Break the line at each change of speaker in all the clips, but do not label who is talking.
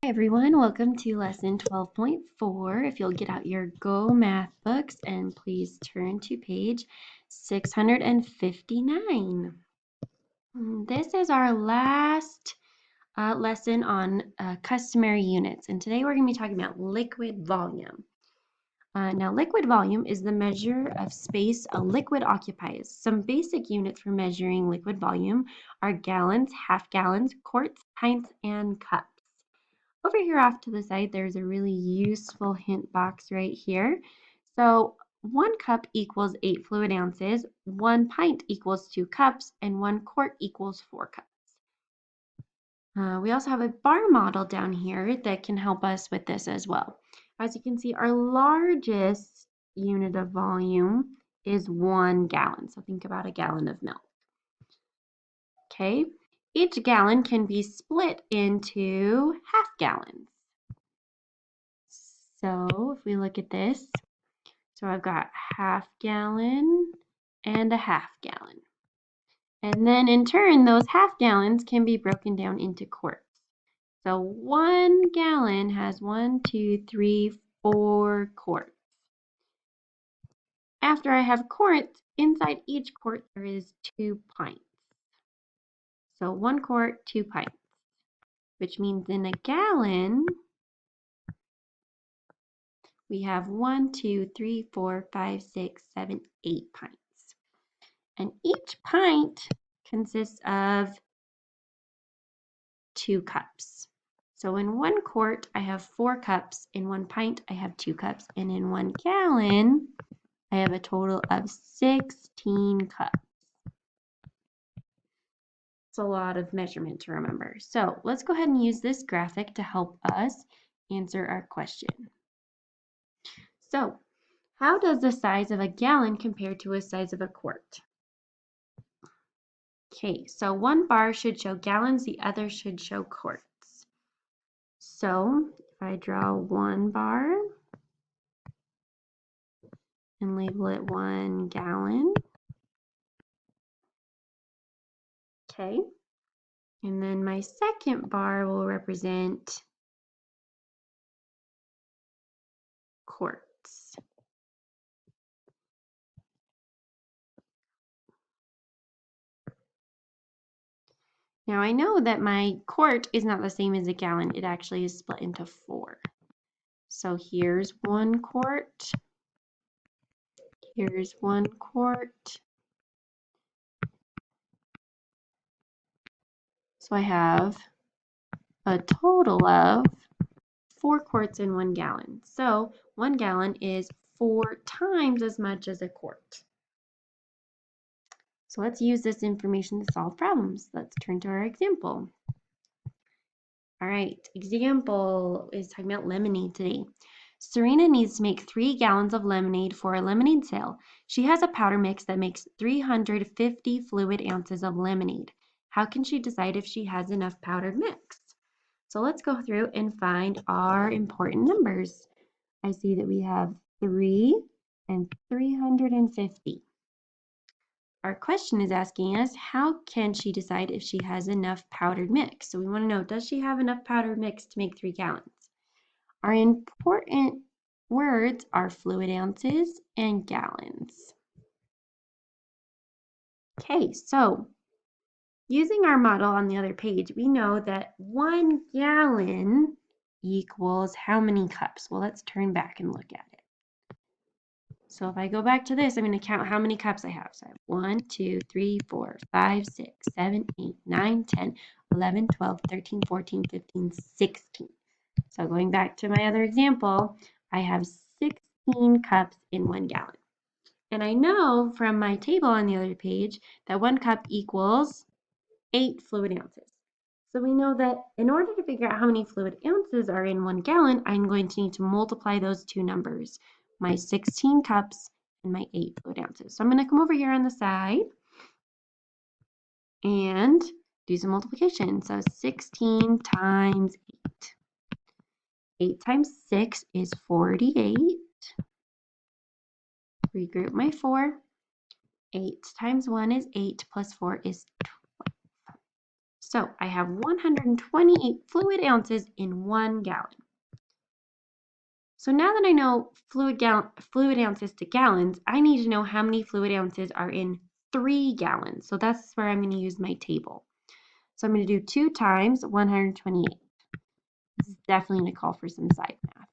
Hi everyone, welcome to lesson 12.4. If you'll get out your Go Math books and please turn to page 659. This is our last lesson on customary units, and today we're going to be talking about liquid volume. Now, liquid volume is the measure of space a liquid occupies. Some basic units for measuring liquid volume are gallons, half gallons, quarts, pints, and cups. Over here off to the side, there's a really useful hint box right here. So 1 cup equals 8 fluid ounces, 1 pint equals 2 cups, and 1 quart equals 4 cups. We also have a bar model down here that can help us with this as well. As you can see, our largest unit of volume is 1 gallon. So think about a gallon of milk. Okay, each gallon can be split into half gallons. So if we look at this, so I've got half gallon and a half gallon. And then in turn, those half gallons can be broken down into quarts. So 1 gallon has 1, 2, 3, 4 quarts. After I have quarts, inside each quart there is 2 pints. So 1 quart, 2 pints, which means in a gallon, we have 1, 2, 3, 4, 5, 6, 7, 8 pints. And each pint consists of 2 cups. So in 1 quart, I have 4 cups. In 1 pint, I have 2 cups. And in 1 gallon, I have a total of 16 cups. It's a lot of measurement to remember. So let's go ahead and use this graphic to help us answer our question. So how does the size of a gallon compare to the size of a quart? Okay, so one bar should show gallons, the other should show quarts. So if I draw one bar and label it 1 gallon, okay, and then my second bar will represent quarts. Now I know that my quart is not the same as a gallon. It actually is split into 4. So here's 1 quart. Here's 1 quart. So I have a total of 4 quarts in 1 gallon. So 1 gallon is 4 times as much as a quart. So let's use this information to solve problems. Let's turn to our example. All right, example is talking about lemonade today. Serena needs to make 3 gallons of lemonade for a lemonade sale. She has a powder mix that makes 350 fluid ounces of lemonade. How can she decide if she has enough powdered mix? So let's go through and find our important numbers. I see that we have 3 and 350. Our question is asking us, how can she decide if she has enough powdered mix? So we want to know, does she have enough powdered mix to make 3 gallons? Our important words are fluid ounces and gallons. Okay, so using our model on the other page, we know that 1 gallon equals how many cups? Well, let's turn back and look at it. So if I go back to this, I'm going to count how many cups I have. So I have 1, 2, 3, 4, 5, 6, 7, 8, 9, 10, 11, 12, 13, 14, 15, 16. So going back to my other example, I have 16 cups in 1 gallon. And I know from my table on the other page that 1 cup equals 8 fluid ounces. So we know that in order to figure out how many fluid ounces are in 1 gallon, I'm going to need to multiply those two numbers, my 16 cups and my 8 fluid ounces. So I'm going to come over here on the side and do some multiplication. So 16 times 8. 8 times 6 is 48. Regroup my 4. 8 times 1 is 8 plus 4 is 12. So I have 128 fluid ounces in 1 gallon. So now that I know fluid ounces to gallons, I need to know how many fluid ounces are in 3 gallons. So that's where I'm going to use my table. So I'm going to do 2 times 128. This is definitely going to call for some side math.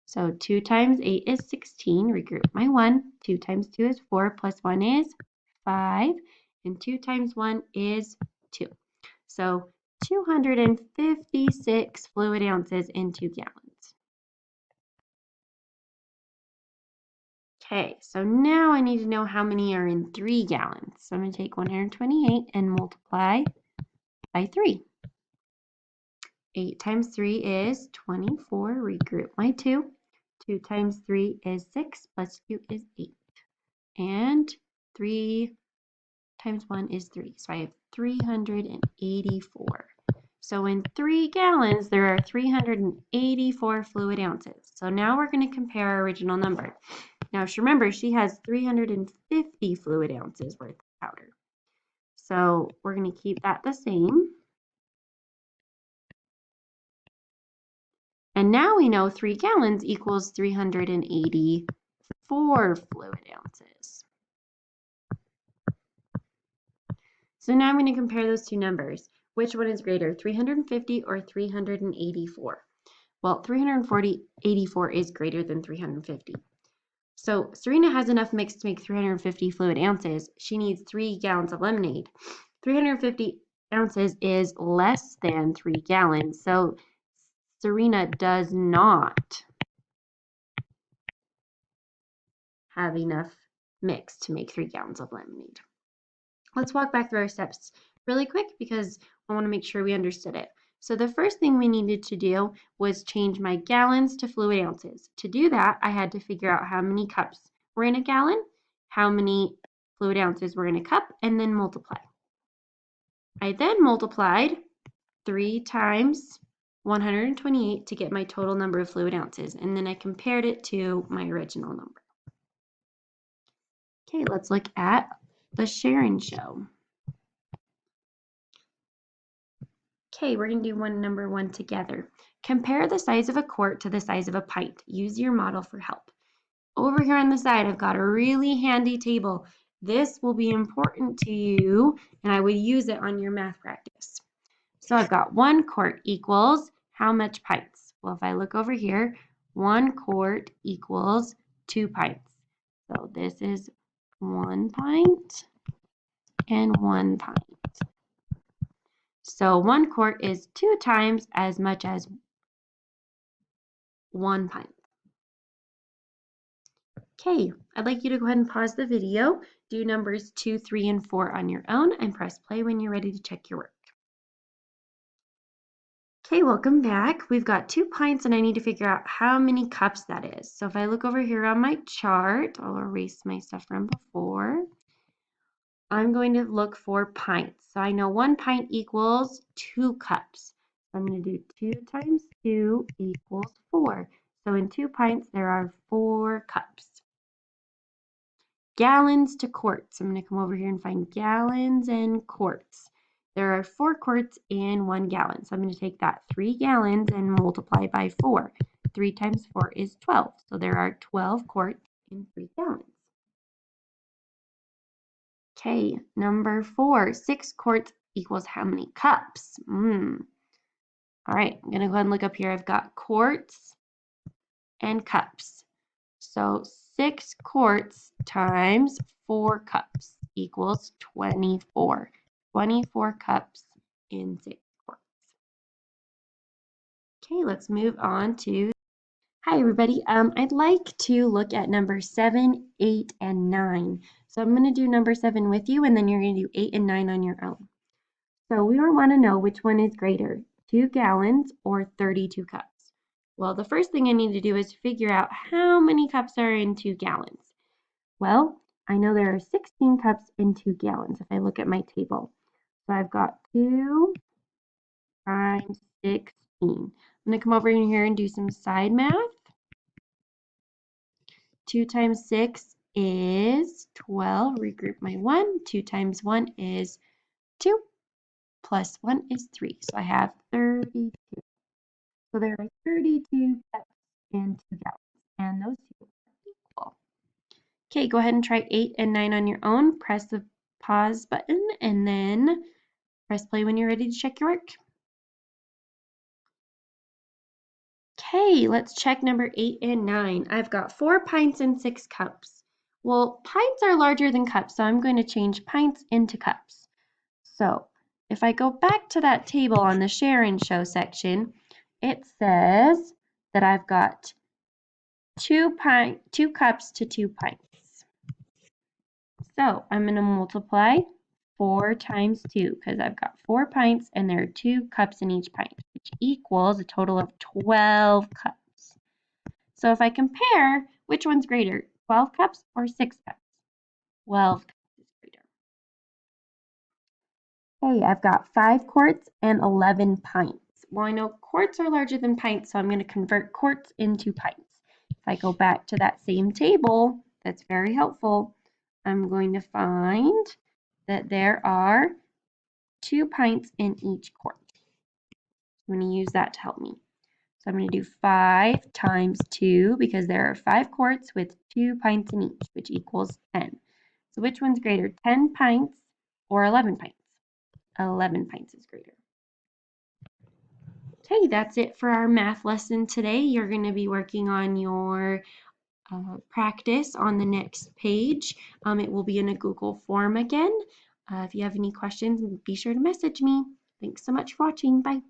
So 2 times 8 is 16. Regroup my 1. 2 times 2 is 4, plus 1 is 5. And 2 times 1 is 2. So 256 fluid ounces in 2 gallons. Okay, so now I need to know how many are in 3 gallons. So I'm going to take 128 and multiply by 3. 8 times 3 is 24. Regroup my 2. 2 times 3 is 6, plus 2 is 8. And 3 times 1 is 3. So I have 384. So in 3 gallons, there are 384 fluid ounces. So now we're going to compare our original number. Now, remember, she has 350 fluid ounces worth of powder. So we're going to keep that the same. And now we know 3 gallons equals 384 fluid ounces. So now I'm going to compare those two numbers. Which one is greater, 350 or 384? Well, 384 is greater than 350. So Serena has enough mix to make 350 fluid ounces. She needs 3 gallons of lemonade. 350 ounces is less than 3 gallons. So Serena does not have enough mix to make 3 gallons of lemonade. Let's walk back through our steps really quick because I want to make sure we understood it. So the first thing we needed to do was change my gallons to fluid ounces. To do that, I had to figure out how many cups were in a gallon, how many fluid ounces were in a cup, and then multiply. I then multiplied 3 times 128 to get my total number of fluid ounces, and then I compared it to my original number. Okay, let's look at the Sharon show. Okay, we're going to do number one together. Compare the size of a quart to the size of a pint. Use your model for help. Over here on the side, I've got a really handy table. This will be important to you, and I would use it on your math practice. So I've got 1 quart equals how much pints? Well, if I look over here, 1 quart equals 2 pints. So this is 1 pint and 1 pint. So 1 quart is 2 times as much as 1 pint. Okay, I'd like you to go ahead and pause the video, do numbers 2, 3, and 4 on your own, and press play when you're ready to check your work. Okay, welcome back. We've got 2 pints, and I need to figure out how many cups that is. So if I look over here on my chart, I'll erase my stuff from before. I'm going to look for pints. So I know 1 pint equals 2 cups. So I'm going to do 2 times 2 equals 4. So in 2 pints, there are 4 cups. Gallons to quarts. I'm going to come over here and find gallons and quarts. There are 4 quarts in 1 gallon. So I'm going to take that 3 gallons and multiply by 4. 3 times 4 is 12. So there are 12 quarts in 3 gallons. Okay, number 4, 6 quarts equals how many cups? All right, I'm going to go ahead and look up here. I've got quarts and cups. So 6 quarts times 4 cups equals 24. 24 cups in 6 quarts. Okay, let's move on to, hi everybody. I'd like to look at number 7, 8, and 9. So I'm going to do number 7 with you, and then you're going to do 8 and 9 on your own. So we want to know which one is greater, 2 gallons or 32 cups. Well, the first thing I need to do is figure out how many cups are in 2 gallons. Well, I know there are 16 cups in 2 gallons if I look at my table. So I've got 2 times 16. I'm going to come over in here and do some side math. 2 times 6 is 12. Regroup my 1. 2 times 1 is 2. plus 1 is 3. So I have 32. So there are 32 cups and 2 gallons, and those two are equal. Okay, go ahead and try 8 and 9 on your own. Press the pause button and then press play when you're ready to check your work. Okay, let's check number 8 and 9. I've got 4 pints and 6 cups. Well, pints are larger than cups, so I'm going to change pints into cups. So if I go back to that table on the share and show section, it says that I've got 2 cups to 2 pints. So I'm going to multiply 4 times 2 because I've got 4 pints and there are 2 cups in each pint, which equals a total of 12 cups. So if I compare, which one's greater, 12 cups or 6 cups? 12 cups is greater. Hey, I've got 5 quarts and 11 pints. Well, I know quarts are larger than pints, so I'm going to convert quarts into pints. If I go back to that same table, that's very helpful, I'm going to find that there are 2 pints in each quart. I'm going to use that to help me. So I'm going to do 5 times 2 because there are 5 quarts with 2 pints in each, which equals 10. So which one's greater, 10 pints or 11 pints? 11 pints is greater. Okay, that's it for our math lesson today. You're going to be working on your practice on the next page. It will be in a Google form again. If you have any questions, be sure to message me. Thanks so much for watching. Bye.